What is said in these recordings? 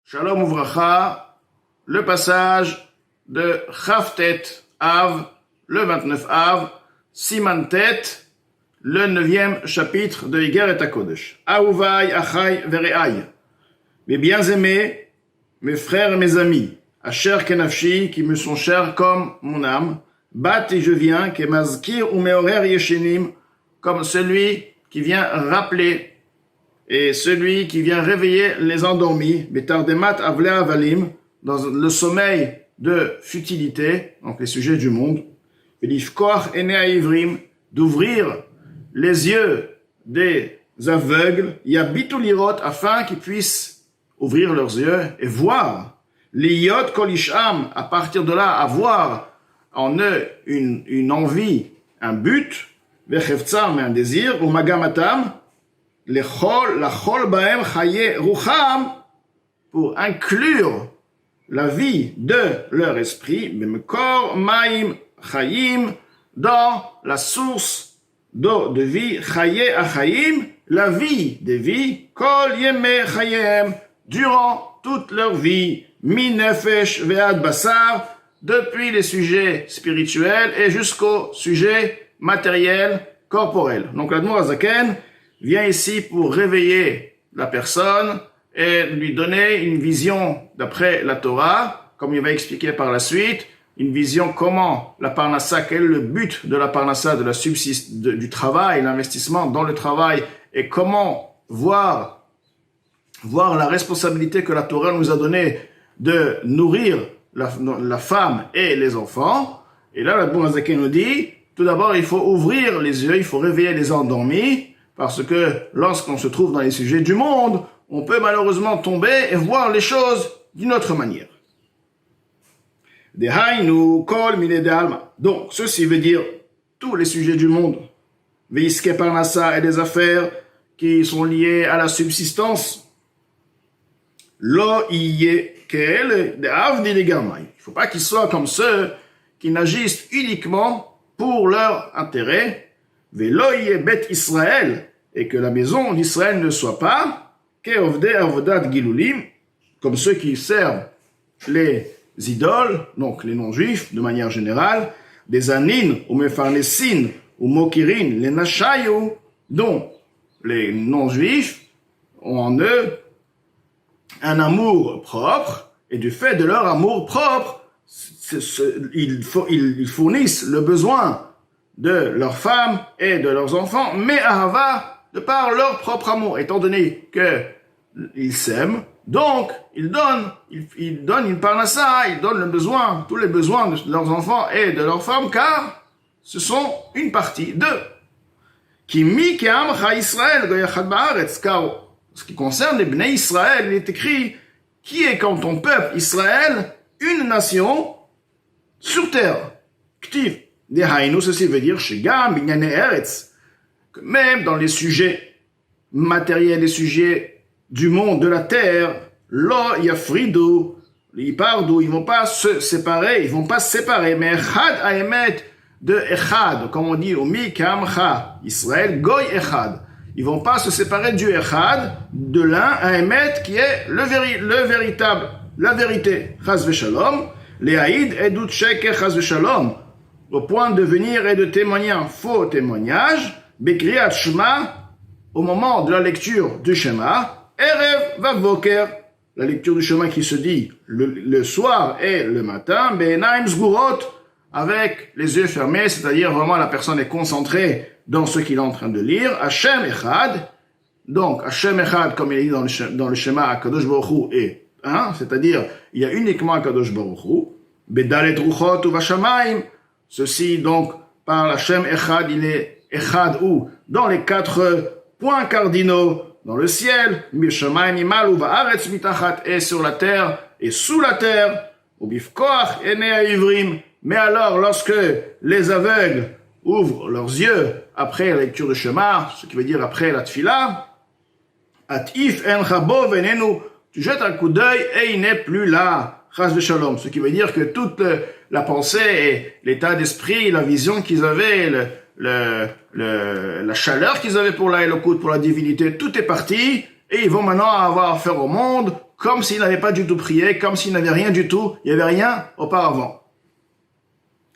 Shalom Uvracha, le passage de Chavtet Av, le 29 Av, Siman Tet, le 9e chapitre de Igeret HaKodesh. Aouvai, Achai, Vereai. Mes bien-aimés, mes frères et mes amis, Asher Kenafshi, qui me sont chers comme mon âme, Bat et je viens, Kemazkir ou Meorer Yeshenim, comme celui qui vient rappeler et celui qui vient réveiller les endormis, Betardemat Avle Avalim, dans le sommeil de futilité, donc les sujets du monde, Velifkoach Ene Ivrim, d'ouvrir les yeux des aveugles, Yabitu Lirot, afin qu'ils puissent ouvrir leurs yeux et voir, Liyot Kolisham, à partir de là, avoir en eux une envie, un but, Vechevtzam, un désir, ou Magamatam, la chol baem chaye rucham, pour inclure la vie de leur esprit, bemekor maim chayim, dans la source d'eau de vie, chaye achayim, la vie des vies, kol yeme chayem, durant toute leur vie, minefesh ve'ad basar, depuis les sujets spirituels et jusqu'au sujet matériel, corporel. Donc l'Admor HaZaken vient ici pour réveiller la personne et lui donner une vision d'après la Torah, comme il va expliquer par la suite, une vision comment la parnassa, quel est le but de la parnassa, de la du travail, l'investissement dans le travail, et comment voir la responsabilité que la Torah nous a donnée de nourrir la femme et les enfants. Et là, l'Admor HaZaken nous dit, tout d'abord, il faut ouvrir les yeux, il faut réveiller les endormis, parce que lorsqu'on se trouve dans les sujets du monde, on peut malheureusement tomber et voir les choses d'une autre manière. Donc, ceci veut dire tous les sujets du monde, veiske parnassa et des affaires qui sont liées à la subsistance. Lo iye kel de avdi de gamay. Il ne faut pas qu'ils soient comme ceux qui n'agissent uniquement pour leur intérêt. Veloye bet Israël, et que la maison d'Israël ne soit pas keovde avodat gilulim, comme ceux qui servent les idoles, donc les non-juifs de manière générale, des anin ou mefarnesin ou mokirin, les nachayu, dont les non-juifs ont en eux un amour propre, et du fait de leur amour propre, ils fournissent le besoin de leurs femmes et de leurs enfants, mais ahava, de par leur propre amour, étant donné qu'ils s'aiment, donc ils donnent une parnassa, ils donnent tous les besoins de leurs enfants et de leurs femmes, car ce sont une partie d'eux. Kimi ke'am cha Israël goyachad ba'aretz, car ce qui concerne les Bnei Israël, il est écrit, qui est comme ton peuple Israël, une nation sur terre. Ktiv. Dehainu, ceci veut dire Shegam, Binyane Eretz, que même dans les sujets matériels, les sujets du monde, de la terre, Lo Yafridu, Yipardu, ils vont pas se séparer, mais Echad Aemet de Echad, comme on dit, Umi Kamcha, Israël, Goy Echad. Ils vont pas se séparer du Echad, de l'un, Aemet, qui est le véritable, la vérité, Chaz Veshalom, Lehaïd Edut Sheker Chaz Veshalom, au point de venir et de témoigner un faux témoignage, Bekriyat Shema, au moment de la lecture du Shema, Erev Vavoker, la lecture du Shema qui se dit le soir et le matin, Be'enaim Zgurot, avec les yeux fermés, c'est-à-dire vraiment la personne est concentrée dans ce qu'il est en train de lire, Hashem Echad, donc Hashem Echad, comme il est dit dans le Shema, Akadosh Baruch Hu est un, c'est-à-dire il y a uniquement Akadosh Baruch Hu, Bedalet Ruchot Uvashamayim, ceci, donc, par Hashem Echad, il est Echad ou dans les 4 points cardinaux, dans le ciel, Mishamayim Imal ou Ba'aretz Mitachat, et sur la terre, et sous la terre, ou Bifkoach Ene Ivrim. Mais alors, lorsque les aveugles ouvrent leurs yeux après la lecture de Shema, ce qui veut dire après la Tfila, Atif En Chabo Venenu, tu jettes un coup d'œil et il n'est plus là. Chaz Veshalom, ce qui veut dire que toute la pensée et l'état d'esprit, la vision qu'ils avaient, la chaleur qu'ils avaient pour la Elokut, pour la divinité, tout est parti et ils vont maintenant avoir affaire au monde comme s'ils n'avaient pas du tout prié, comme s'ils n'avaient rien du tout, il n'y avait rien auparavant.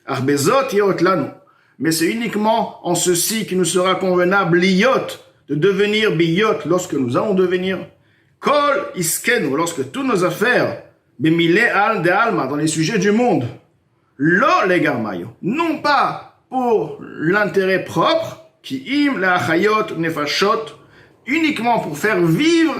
Arbezot yot lanu. Mais c'est uniquement en ceci qu'il nous sera convenable liyot, de devenir biyot lorsque nous allons devenir. Kol iskenu, lorsque toutes nos affaires, bemile al de alma, dans les sujets du monde, lo legarmayo, non pas pour l'intérêt propre, qui im la achayot nefashot, uniquement pour faire vivre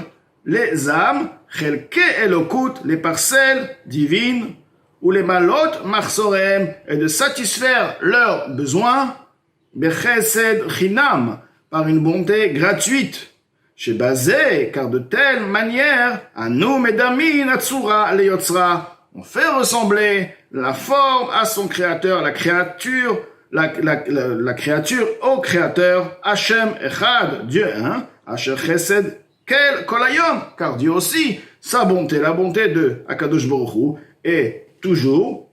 les âmes, chelke elokut, les parcelles divines, ou les malot marsorem, et de satisfaire leurs besoins, bechesed chinam, par une bonté gratuite, chez basé, car de telle manière, anu medamin atsura leyotzra, on fait ressembler la forme à son créateur, la créature au créateur, Hachem Echad, Dieu un, Asher Chesed Kel Kolayom, car Dieu aussi, sa bonté, la bonté de Akadosh Baruch Hu, est toujours,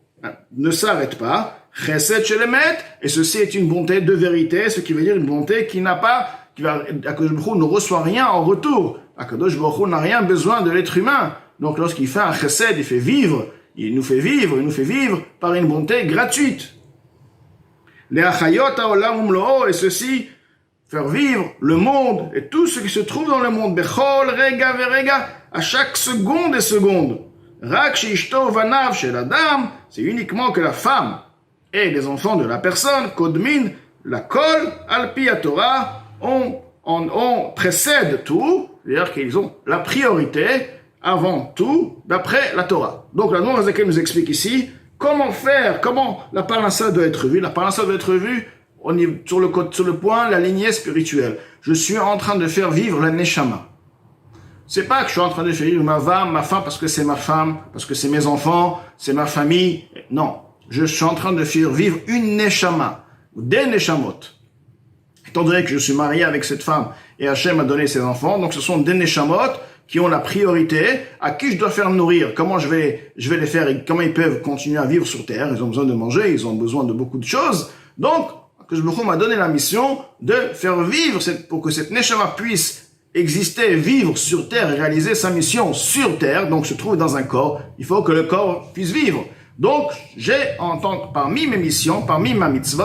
ne s'arrête pas, Chesed Shelemet, et ceci est une bonté de vérité, ce qui veut dire une bonté qui n'a pas, Akadosh Baruch Hu ne reçoit rien en retour. Akadosh Baruch Hu n'a rien besoin de l'être humain. Donc lorsqu'il fait un Chesed, il nous fait vivre par une bonté gratuite. Les achayot haolam umloo, et ceci, faire vivre le monde et tout ce qui se trouve dans le monde, bechol rega verega, à chaque seconde et seconde. Rak sheishto vanav shel adam, c'est uniquement que la femme et les enfants de la personne, kodmin, la kol, alpi Torah, on précède tout, c'est-à-dire qu'ils ont la priorité avant tout, d'après la Torah. Donc la Noire Zaken nous explique ici, comment faire, comment la parnassa doit être vue. La parnassa doit être vue on est sur le point, la lignée spirituelle. Je suis en train de faire vivre la neshama. C'est pas que je suis en train de faire vivre ma femme parce que c'est ma femme, parce que c'est mes enfants, c'est ma famille. Non. Je suis en train de faire vivre une neshama, ou des neshamot. Étant donné que je suis marié avec cette femme et Hachem m'a donné ses enfants, donc ce sont des neshamot qui ont la priorité, à qui je dois faire nourrir, comment je vais les faire, et comment ils peuvent continuer à vivre sur terre. Ils ont besoin de manger, ils ont besoin de beaucoup de choses. Donc, Akadosh Baruch Hu m'a donné la mission de faire vivre pour que cette neshama puisse exister, vivre sur terre et réaliser sa mission sur terre, donc se trouve dans un corps. Il faut que le corps puisse vivre. Donc, j'ai parmi mes missions, parmi ma mitzvot,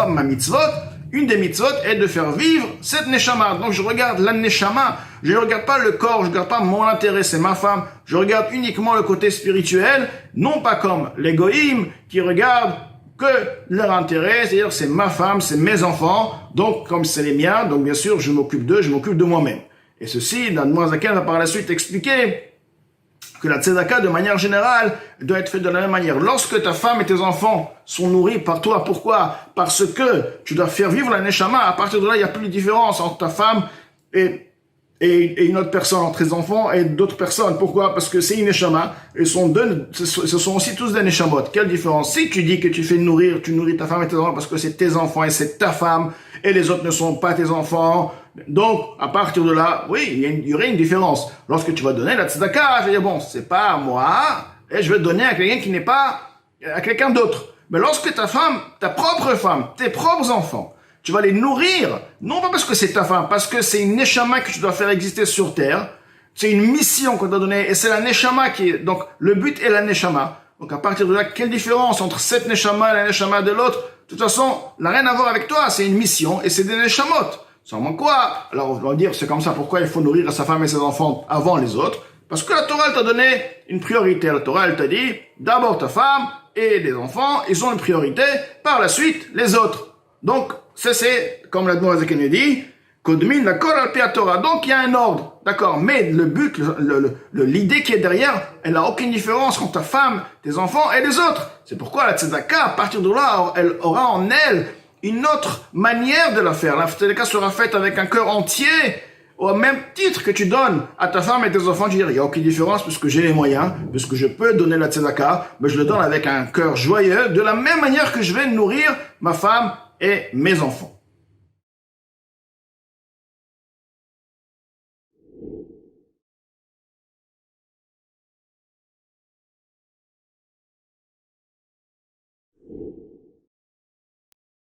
une des mitzvot est de faire vivre cette neshama. Donc je regarde la neshama, je ne regarde pas le corps, je ne regarde pas mon intérêt, c'est ma femme. Je regarde uniquement le côté spirituel, non pas comme les goïms qui regardent que leur intérêt, c'est-à-dire c'est ma femme, c'est mes enfants, donc comme c'est les miens, donc bien sûr je m'occupe d'eux, je m'occupe de moi-même. Et ceci, Admor Zaken va par la suite expliquer que la tzedaka, de manière générale, doit être faite de la même manière. Lorsque ta femme et tes enfants sont nourris par toi, pourquoi? Parce que tu dois faire vivre la neshama. À partir de là, il n'y a plus de différence entre ta femme et une autre personne, entre tes enfants et d'autres personnes. Pourquoi? Parce que c'est une neshama. Ce sont aussi tous des neshamot. Quelle différence? Si tu dis que tu nourris ta femme et tes enfants parce que c'est tes enfants et c'est ta femme, et les autres ne sont pas tes enfants, donc, à partir de là, oui, il y aurait une différence. Lorsque tu vas donner la tzedaka, je vais dire, bon, c'est pas à moi, et je vais donner à quelqu'un qui n'est pas à quelqu'un d'autre. Mais lorsque ta femme, ta propre femme, tes propres enfants, tu vas les nourrir, non pas parce que c'est ta femme, parce que c'est une neshama que tu dois faire exister sur terre, c'est une mission qu'on doit donner, et c'est la neshama donc le but est la neshama. Donc à partir de là, quelle différence entre cette neshama et la neshama de l'autre? De toute façon, n'a rien à voir avec toi, c'est une mission, et c'est des neshamot. Seulement quoi? Alors on va dire, c'est comme ça, pourquoi il faut nourrir sa femme et ses enfants avant les autres? Parce que la Torah, elle t'a donné une priorité. La Torah, elle t'a dit, d'abord ta femme et les enfants, ils ont une priorité, par la suite, les autres. Donc, c'est comme l'Admor Zaken dit, Kodmin la kol al pi Torah. Donc, il y a un ordre. D'accord? Mais le but, l'idée qui est derrière, elle n'a aucune différence entre ta femme, tes enfants et les autres. C'est pourquoi la tzedaka, à partir de là, elle aura en elle une autre manière de la faire. La tzedaka sera faite avec un cœur entier, au même titre que tu donnes à ta femme et tes enfants. Tu dis, il n'y a aucune différence puisque j'ai les moyens, puisque je peux donner la tzedaka, mais je le donne avec un cœur joyeux, de la même manière que je vais nourrir ma femme et mes enfants.